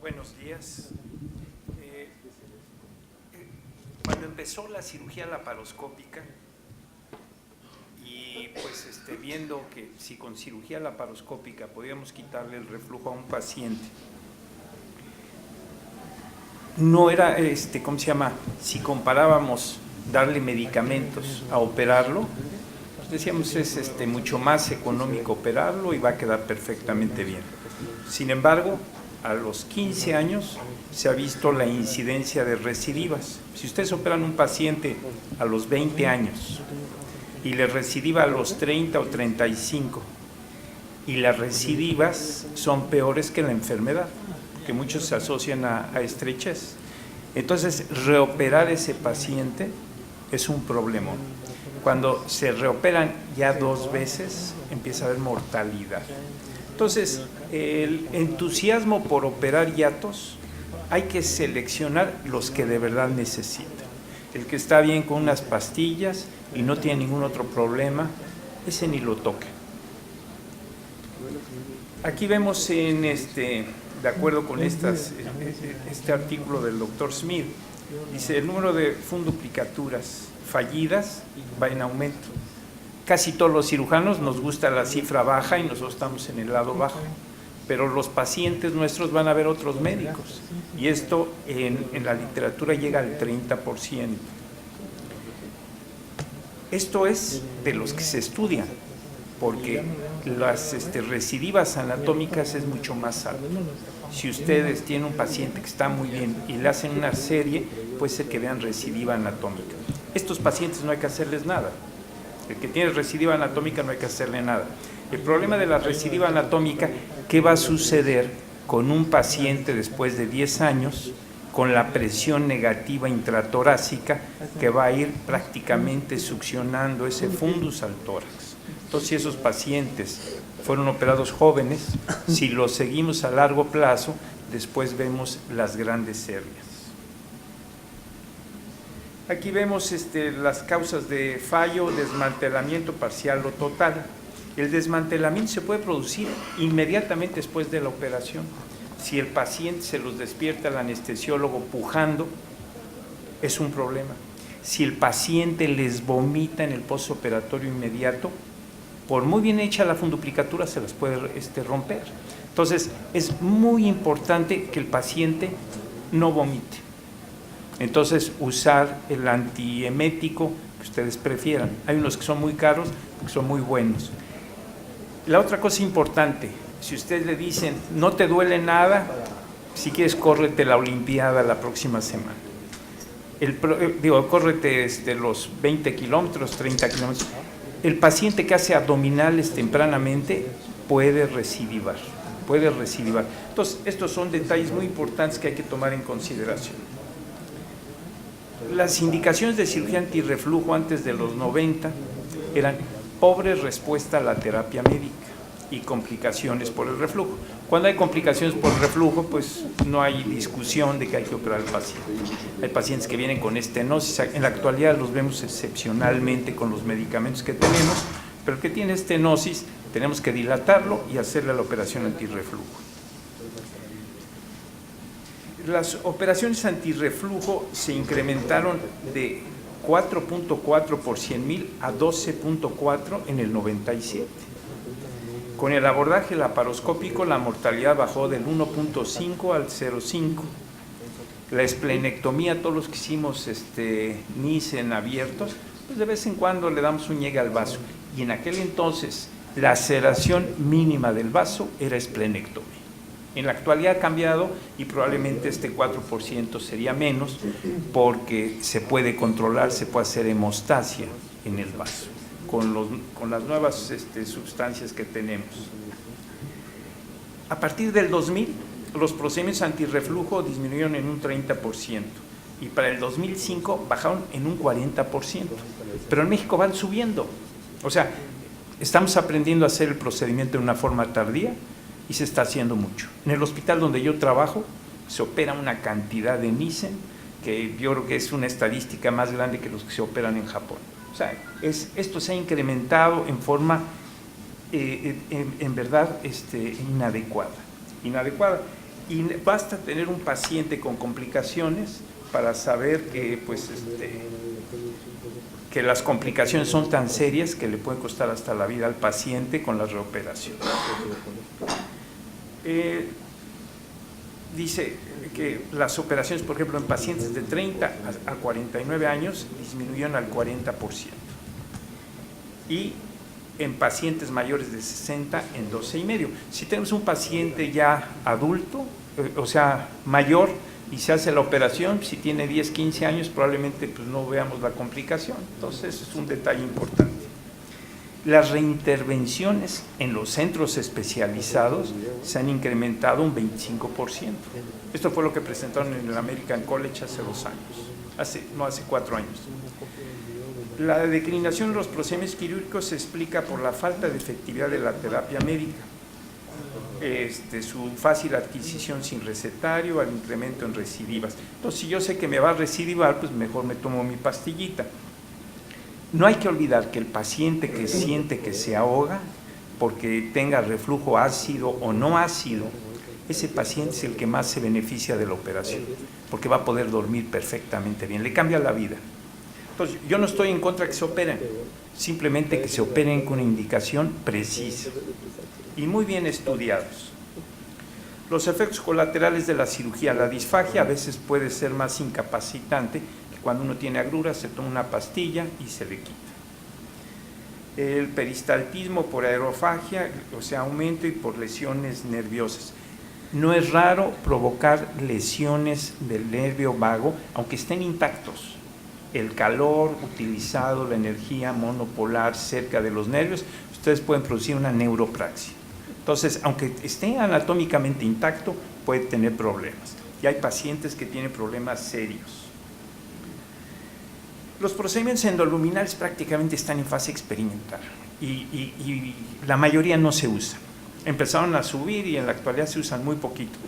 Buenos días. Cuando empezó la cirugía laparoscópica y pues viendo que si con cirugía laparoscópica podíamos quitarle el reflujo a un paciente, no era, ¿cómo se llama? Si comparábamos darle medicamentos a operarlo, pues decíamos es mucho más económico operarlo y va a quedar perfectamente bien. Sin embargo, a los 15 años se ha visto la incidencia de recidivas. Si ustedes operan un paciente a los 20 años y le recidiva a los 30 o 35, y las recidivas son peores que la enfermedad, que muchos se asocian a estrechez. Entonces, reoperar ese paciente es un problema. Cuando se reoperan ya 2 veces, empieza a haber mortalidad. Entonces, el entusiasmo por operar hiatos, hay que seleccionar los que de verdad necesitan. El que está bien con unas pastillas y no tiene ningún otro problema, ese ni lo toca. Aquí vemos de acuerdo con este artículo del doctor Smith, dice el número de funduplicaturas fallidas va en aumento. Casi todos los cirujanos nos gusta la cifra baja y nosotros estamos en el lado bajo, pero los pacientes nuestros van a ver otros médicos y esto en la literatura llega al 30%. Esto es de los que se estudian, porque las recidivas anatómicas es mucho más alto. Si ustedes tienen un paciente que está muy bien y le hacen una serie, puede ser que vean recidiva anatómica. Estos pacientes no hay que hacerles nada. El que tiene recidiva anatómica no hay que hacerle nada. El problema de la recidiva anatómica, ¿qué va a suceder con un paciente después de 10 años con la presión negativa intratorácica que va a ir prácticamente succionando ese fundus al tórax? Entonces, si esos pacientes fueron operados jóvenes, si los seguimos a largo plazo, después vemos las grandes hernias. Aquí vemos las causas de fallo, desmantelamiento parcial o total. El desmantelamiento se puede producir inmediatamente después de la operación. Si el paciente se los despierta el anestesiólogo pujando, es un problema. Si el paciente les vomita en el postoperatorio inmediato, por muy bien hecha la funduplicatura se las puede romper. Entonces, es muy importante que el paciente no vomite. Entonces, usar el antiemético que ustedes prefieran. Hay unos que son muy caros, que son muy buenos. La otra cosa importante, si ustedes le dicen, no te duele nada, si quieres, córrete la Olimpiada la próxima semana. Córrete los 20 kilómetros, 30 kilómetros. El paciente que hace abdominales tempranamente puede recidivar. Entonces, estos son detalles muy importantes que hay que tomar en consideración. Las indicaciones de cirugía antirreflujo antes de los 90 eran pobre respuesta a la terapia médica y complicaciones por el reflujo. Cuando hay complicaciones por el reflujo, pues no hay discusión de que hay que operar al paciente. Hay pacientes que vienen con estenosis, en la actualidad los vemos excepcionalmente con los medicamentos que tenemos, pero el que tiene estenosis tenemos que dilatarlo y hacerle la operación antirreflujo. Las operaciones antirreflujo se incrementaron de 4.4 por 100,000 a 12.4 en el 97. Con el abordaje laparoscópico la mortalidad bajó del 1.5 al 0.5. La esplenectomía, todos los que hicimos Nissen abiertos, pues de vez en cuando le damos un llegue al vaso. Y en aquel entonces la laceración mínima del vaso era esplenectomía. En la actualidad ha cambiado y probablemente 4% sería menos porque se puede controlar, se puede hacer hemostasia en el vaso con las nuevas sustancias que tenemos. A partir del 2000, los procedimientos antirreflujo disminuyeron en un 30% y para el 2005 bajaron en un 40%, pero en México van subiendo. O sea, estamos aprendiendo a hacer el procedimiento de una forma tardía y se está haciendo mucho. En el hospital donde yo trabajo se opera una cantidad de Nissen que yo creo que es una estadística más grande que los que se operan en Japón. O sea, esto se ha incrementado en forma en verdad inadecuada. Y basta tener un paciente con complicaciones para saber que, pues, que las complicaciones son tan serias que le pueden costar hasta la vida al paciente con la reoperación. Dice que las operaciones, por ejemplo, en pacientes de 30 a 49 años disminuyeron al 40%. Y en pacientes mayores de 60 en 12,5. Si tenemos un paciente ya adulto, o sea, mayor, y se hace la operación, si tiene 10, 15 años, probablemente pues, no veamos la complicación. Entonces, es un detalle importante. Las reintervenciones en los centros especializados se han incrementado un 25%. Esto fue lo que presentaron en el American College hace 2 años, no hace 4 años. La declinación de los procedimientos quirúrgicos se explica por la falta de efectividad de la terapia médica, su fácil adquisición sin recetario, al incremento en recidivas. Entonces, si yo sé que me va a recidivar, pues mejor me tomo mi pastillita. No hay que olvidar que el paciente que siente que se ahoga porque tenga reflujo ácido o no ácido, ese paciente es el que más se beneficia de la operación, porque va a poder dormir perfectamente bien, le cambia la vida. Entonces, yo no estoy en contra de que se operen, simplemente que se operen con una indicación precisa y muy bien estudiados. Los efectos colaterales de la cirugía, la disfagia a veces puede ser más incapacitante. Cuando uno tiene agruras, se toma una pastilla y se le quita. El peristaltismo por aerofagia, o sea, aumento y por lesiones nerviosas. No es raro provocar lesiones del nervio vago, aunque estén intactos. El calor utilizado, la energía monopolar cerca de los nervios, ustedes pueden producir una neuropraxia. Entonces, aunque esté anatómicamente intacto, puede tener problemas. Y hay pacientes que tienen problemas serios. Los procedimientos endoluminales prácticamente están en fase experimental y la mayoría no se usan. Empezaron a subir y en la actualidad se usan muy poquito,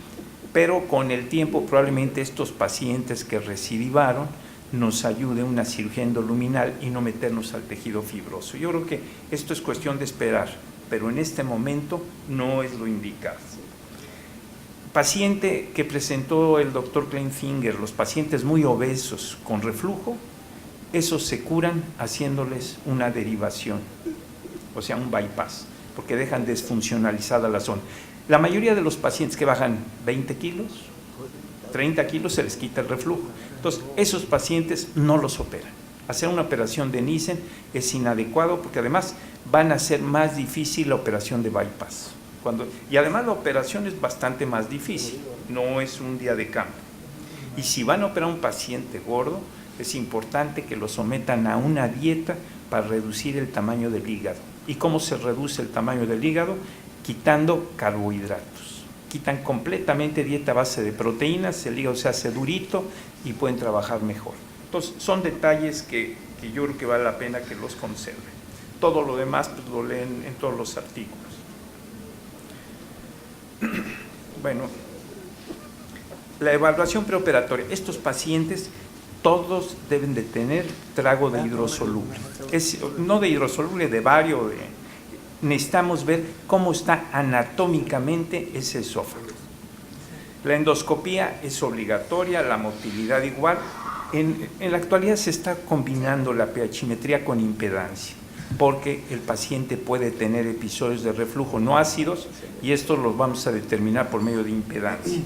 pero con el tiempo probablemente estos pacientes que recidivaron nos ayude una cirugía endoluminal y no meternos al tejido fibroso. Yo creo que esto es cuestión de esperar, pero en este momento no es lo indicado. Paciente que presentó el doctor Kleinfinger, los pacientes muy obesos con reflujo, esos se curan haciéndoles una derivación, o sea, un bypass, porque dejan desfuncionalizada la zona. La mayoría de los pacientes que bajan 20 kilos, 30 kilos, se les quita el reflujo. Entonces, esos pacientes no los operan. Hacer una operación de Nissen es inadecuado porque además van a hacer más difícil la operación de bypass. Y además la operación es bastante más difícil, no es un día de campo. Y si van a operar a un paciente gordo, es importante que lo sometan a una dieta para reducir el tamaño del hígado. ¿Y cómo se reduce el tamaño del hígado? Quitando carbohidratos. Quitan completamente dieta a base de proteínas, el hígado se hace durito y pueden trabajar mejor. Entonces, son detalles que yo creo que vale la pena que los conserven. Todo lo demás pues, lo leen en todos los artículos. Bueno, la evaluación preoperatoria. Estos pacientes todos deben de tener trago de hidrosoluble. No de hidrosoluble, de bario. Necesitamos ver cómo está anatómicamente ese esófago. La endoscopía es obligatoria, la motilidad igual. En la actualidad se está combinando la pH-metría con impedancia, porque el paciente puede tener episodios de reflujo no ácidos y estos los vamos a determinar por medio de impedancia.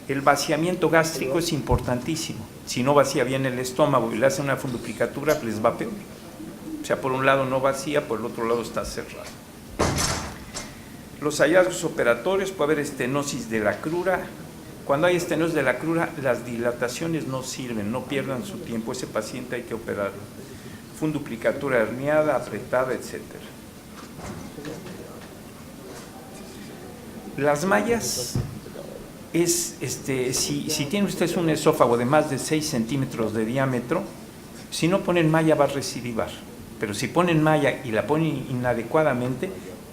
El vaciamiento gástrico es importantísimo. Si no vacía bien el estómago y le hace una funduplicatura, les va peor. O sea, por un lado no vacía, por el otro lado está cerrado. Los hallazgos operatorios, puede haber estenosis de la crura. Cuando hay estenosis de la crura, las dilataciones no sirven, no pierdan su tiempo. Ese paciente hay que operarlo. Funduplicatura herniada, apretada, etc. Las mallas si tiene usted un esófago de más de 6 centímetros de diámetro, si no ponen malla va a recidivar, pero si ponen malla y la ponen inadecuadamente,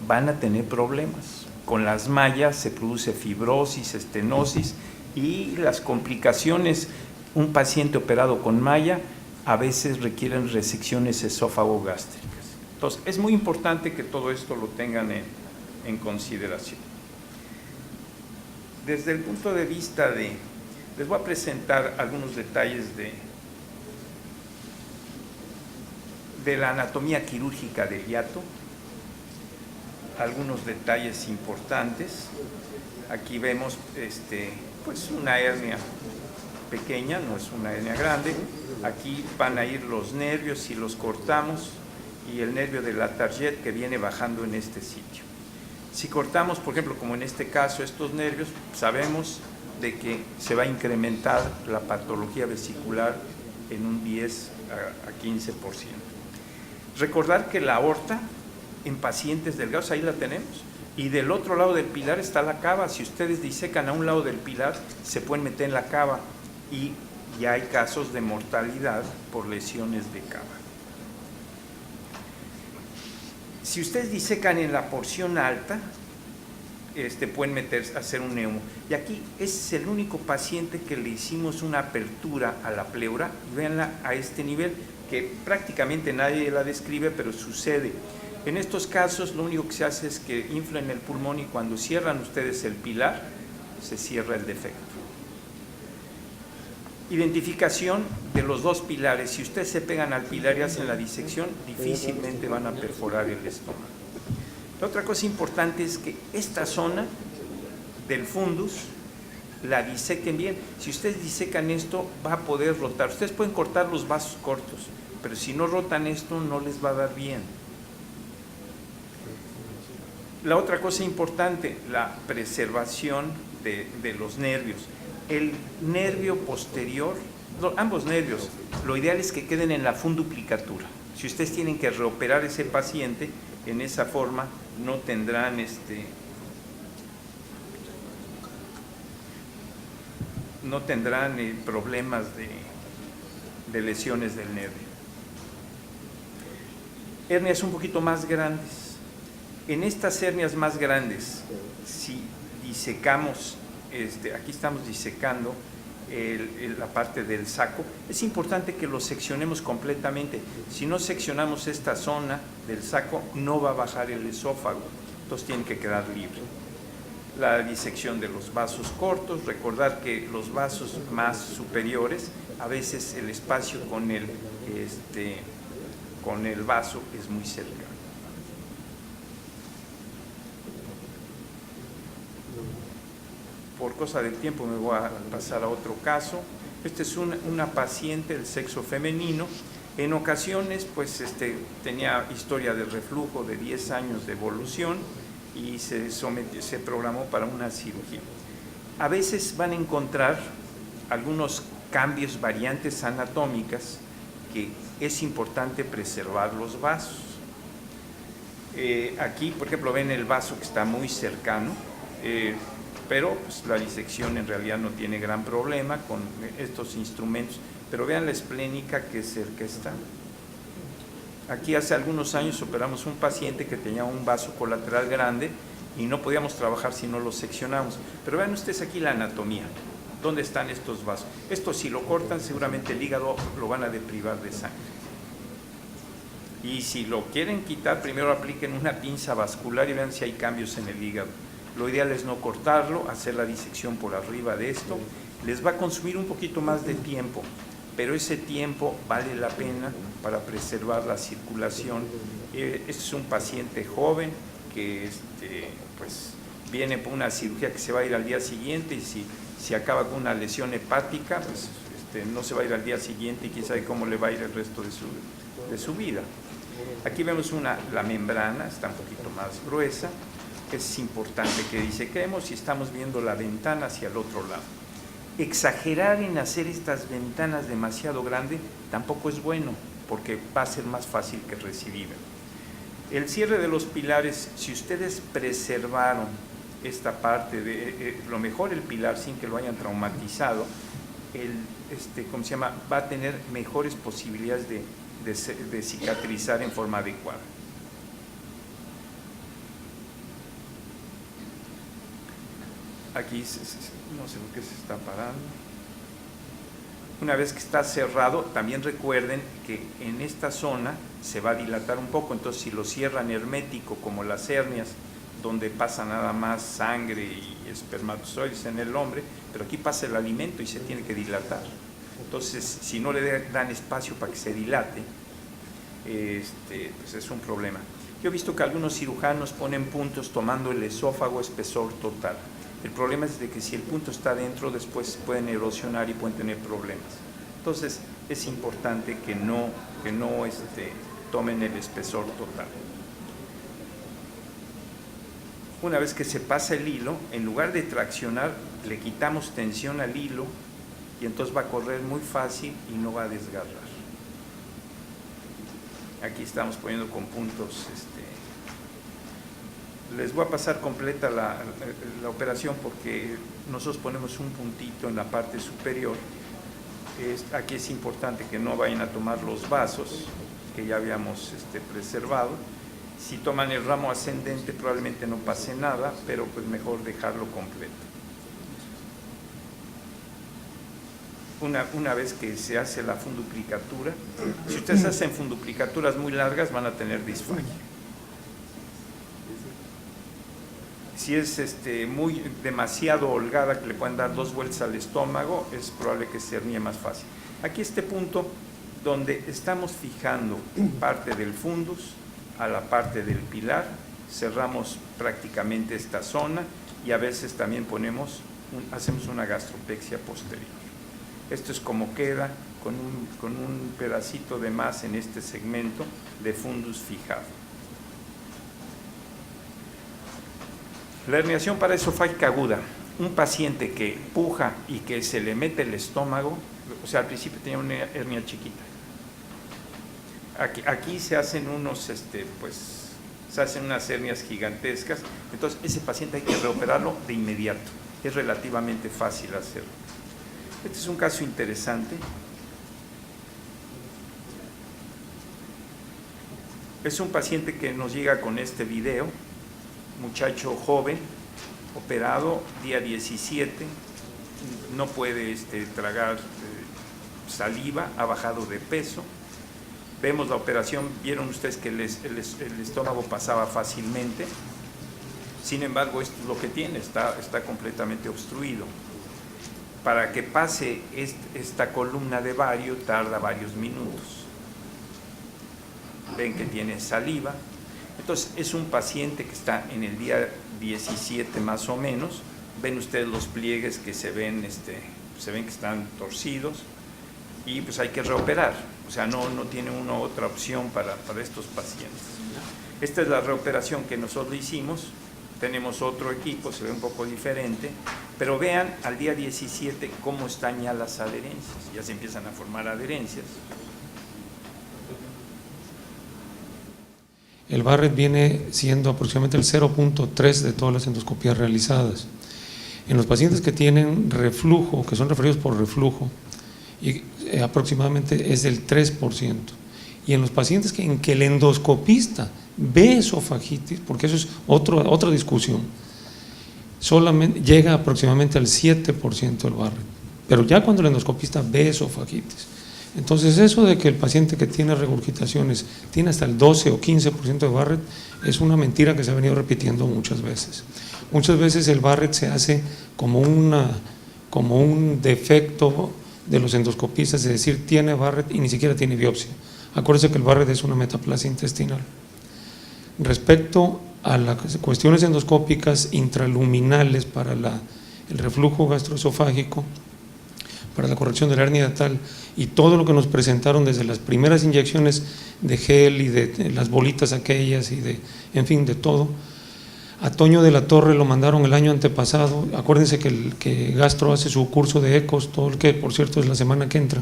van a tener problemas. Con las mallas se produce fibrosis, estenosis y las complicaciones. Un paciente operado con malla a veces requieren resecciones esófago-gástricas. Entonces, es muy importante que todo esto lo tengan en consideración. Desde el punto de vista les voy a presentar algunos detalles de la anatomía quirúrgica del hiato, algunos detalles importantes. Aquí vemos pues una hernia pequeña, no es una hernia grande. Aquí van a ir los nervios si los cortamos y el nervio de la target que viene bajando en este sitio. Si cortamos, por ejemplo, como en este caso, estos nervios, sabemos de que se va a incrementar la patología vesicular en un 10 a 15%. Recordar que la aorta en pacientes delgados, ahí la tenemos, y del otro lado del pilar está la cava. Si ustedes disecan a un lado del pilar, se pueden meter en la cava y ya hay casos de mortalidad por lesiones de cava. Si ustedes disecan en la porción alta, pueden hacer un neumo. Y aquí es el único paciente que le hicimos una apertura a la pleura, y véanla a este nivel, que prácticamente nadie la describe, pero sucede. En estos casos lo único que se hace es que inflan el pulmón y cuando cierran ustedes el pilar, se cierra el defecto. Identificación de los dos pilares. Si ustedes se pegan al pilar y hacen la disección, difícilmente van a perforar el estómago. La otra cosa importante es que esta zona del fundus la disequen bien. Si ustedes disecan esto, va a poder rotar. Ustedes pueden cortar los vasos cortos, pero si no rotan esto, no les va a dar bien. La otra cosa importante, la preservación de los nervios. El nervio posterior, ambos nervios, lo ideal es que queden en la funduplicatura. Si ustedes tienen que reoperar ese paciente, en esa forma no tendrán problemas de lesiones del nervio. Hernias un poquito más grandes. En estas hernias más grandes, si disecamos, aquí estamos disecando la parte del saco, es importante que lo seccionemos completamente. Si no seccionamos esta zona del saco, no va a bajar el esófago, entonces tiene que quedar libre. La disección de los vasos cortos, recordar que los vasos más superiores, a veces el espacio con el vaso es muy cercano. Por cosa del tiempo me voy a pasar a otro caso. Esta es una paciente del sexo femenino. En ocasiones pues tenía historia de reflujo de 10 años de evolución y se programó para una cirugía. A veces van a encontrar algunos cambios, variantes anatómicas que es importante preservar los vasos. Aquí, por ejemplo, ven el vaso que está muy cercano, pero pues, la disección en realidad no tiene gran problema con estos instrumentos, pero vean la esplénica que cerca está. Aquí hace algunos años operamos un paciente que tenía un vaso colateral grande y no podíamos trabajar si no lo seccionamos, pero vean ustedes aquí la anatomía, ¿dónde están estos vasos? Esto si lo cortan seguramente el hígado lo van a deprivar de sangre. Y si lo quieren quitar, primero apliquen una pinza vascular y vean si hay cambios en el hígado. Lo ideal es no cortarlo, hacer la disección por arriba de esto. Les va a consumir un poquito más de tiempo, pero ese tiempo vale la pena para preservar la circulación. Este es un paciente joven que pues, viene por una cirugía que se va a ir al día siguiente y si acaba con una lesión hepática, pues no se va a ir al día siguiente y quién sabe cómo le va a ir el resto de su vida. Aquí vemos la membrana, está un poquito más gruesa. Es importante que disequemos y estamos viendo la ventana hacia el otro lado. Exagerar en hacer estas ventanas demasiado grandes tampoco es bueno, porque va a ser más fácil que recidiven. El cierre de los pilares, si ustedes preservaron esta parte de lo mejor el pilar sin que lo hayan traumatizado, va a tener mejores posibilidades de cicatrizar en forma adecuada. Aquí no sé por qué se está parando. Una vez que está cerrado, también recuerden que en esta zona se va a dilatar un poco, entonces si lo cierran hermético como las hernias donde pasa nada más sangre y espermatozoides en el hombre, pero aquí pasa el alimento y se tiene que dilatar. Entonces, si no le dan espacio para que se dilate, pues es un problema. Yo he visto que algunos cirujanos ponen puntos tomando el esófago espesor total. El problema es de que si el punto está dentro, después pueden erosionar y pueden tener problemas. Entonces, es importante que no tomen el espesor total. Una vez que se pasa el hilo, en lugar de traccionar, le quitamos tensión al hilo y entonces va a correr muy fácil y no va a desgarrar. Aquí estamos poniendo con puntos. Les voy a pasar completa la operación porque nosotros ponemos un puntito en la parte superior. Aquí es importante que no vayan a tomar los vasos que ya habíamos preservado. Si toman el ramo ascendente probablemente no pase nada, pero pues mejor dejarlo completo. Una vez que se hace la funduplicatura, si ustedes hacen funduplicaturas muy largas van a tener disfagia. Si es demasiado holgada, que le pueden dar 2 vueltas al estómago, es probable que se hernie más fácil. Aquí este punto donde estamos fijando parte del fundus a la parte del pilar, cerramos prácticamente esta zona y a veces también hacemos una gastropexia posterior. Esto es como queda con un pedacito de más en este segmento de fundus fijado. La herniación paraesofágica aguda, un paciente que puja y que se le mete el estómago, o sea, al principio tenía una hernia chiquita. Aquí se hacen se hacen unas hernias gigantescas, entonces ese paciente hay que reoperarlo de inmediato, es relativamente fácil hacerlo. Este es un caso interesante. Es un paciente que nos llega con este video, muchacho joven, operado, día 17, no puede tragar saliva, ha bajado de peso. Vemos la operación, vieron ustedes que el estómago pasaba fácilmente, sin embargo esto es lo que tiene, está completamente obstruido. Para que pase esta columna de bario tarda varios minutos. Ven que tiene saliva. Entonces es un paciente que está en el día 17 más o menos. Ven ustedes los pliegues que se ven que están torcidos y pues hay que reoperar. O sea, no tiene una otra opción para estos pacientes. Esta es la reoperación que nosotros hicimos. Tenemos otro equipo, se ve un poco diferente, pero vean al día 17 cómo están ya las adherencias. Ya se empiezan a formar adherencias. El Barrett viene siendo aproximadamente el 0.3 de todas las endoscopías realizadas. En los pacientes que tienen reflujo, que son referidos por reflujo, y aproximadamente es del 3%. Y en los pacientes en que el endoscopista ve esofagitis, porque eso es otra discusión, solamente llega aproximadamente al 7% del Barrett, pero ya cuando el endoscopista ve esofagitis. Entonces eso de que el paciente que tiene regurgitaciones tiene hasta el 12 o 15% de Barrett es una mentira que se ha venido repitiendo muchas veces. Muchas veces el Barrett se hace como un defecto de los endoscopistas, es decir, tiene Barrett y ni siquiera tiene biopsia. Acuérdense que el Barrett es una metaplasia intestinal. Respecto a las cuestiones endoscópicas intraluminales para el reflujo gastroesofágico, para la corrección de la hernia yatal y todo lo que nos presentaron desde las primeras inyecciones de gel y de las bolitas aquellas y en fin, de todo. A Toño de la Torre lo mandaron el año antepasado. Acuérdense que Gastro hace su curso de ecos, todo el que por cierto es la semana que entra.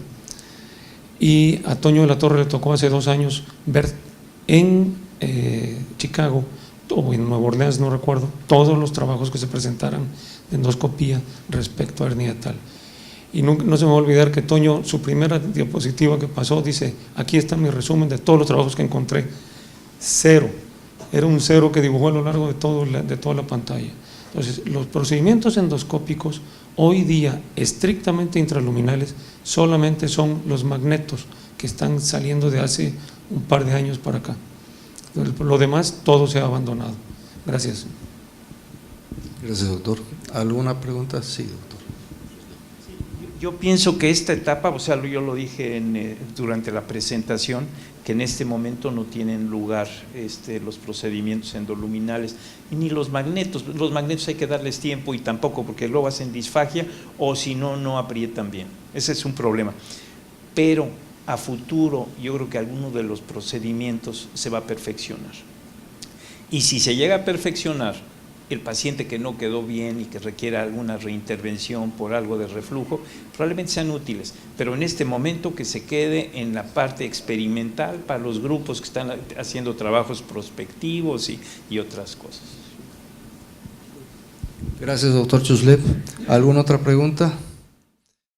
Y a Toño de la Torre le tocó hace 2 años ver en Chicago o en Nueva Orleans, no recuerdo, todos los trabajos que se presentaran de endoscopía respecto a hernia yatal. Y no se me va a olvidar que Toño, su primera diapositiva que pasó, dice: aquí está mi resumen de todos los trabajos que encontré. 0. Era un 0 que dibujó a lo largo de toda la pantalla. Entonces, los procedimientos endoscópicos hoy día estrictamente intraluminales solamente son los magnetos que están saliendo de hace un par de años para acá. Lo demás todo se ha abandonado. Gracias. Gracias, doctor. ¿Alguna pregunta? Sí, doctor. Yo pienso que esta etapa, o sea, yo lo dije durante la presentación, que en este momento no tienen lugar los procedimientos endoluminales ni los magnetos. Los magnetos hay que darles tiempo y tampoco, porque luego hacen disfagia o si no, no aprietan bien. Ese es un problema. Pero a futuro yo creo que alguno de los procedimientos se va a perfeccionar. Y si se llega a perfeccionar, el paciente que no quedó bien y que requiera alguna reintervención por algo de reflujo, probablemente sean útiles, pero en este momento que se quede en la parte experimental para los grupos que están haciendo trabajos prospectivos y otras cosas. Gracias, doctor Chuslev. ¿Alguna otra pregunta?